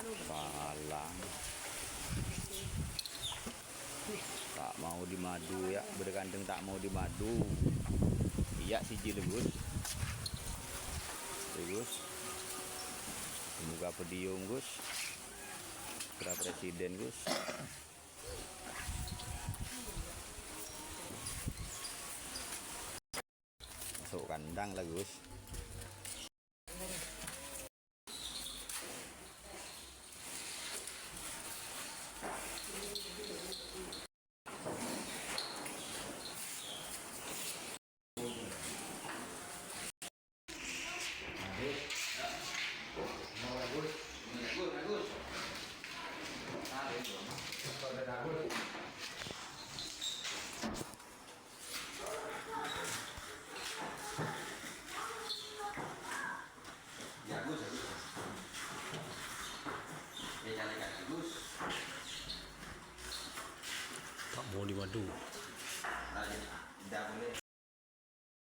Palang tak mau di madu ya, bergandeng tak mau di madu. Iya siji lho Gus. Gus. Semoga podium Gus. Putra presiden Gus. Masuk kandang lah Gus. Tak mau di madu.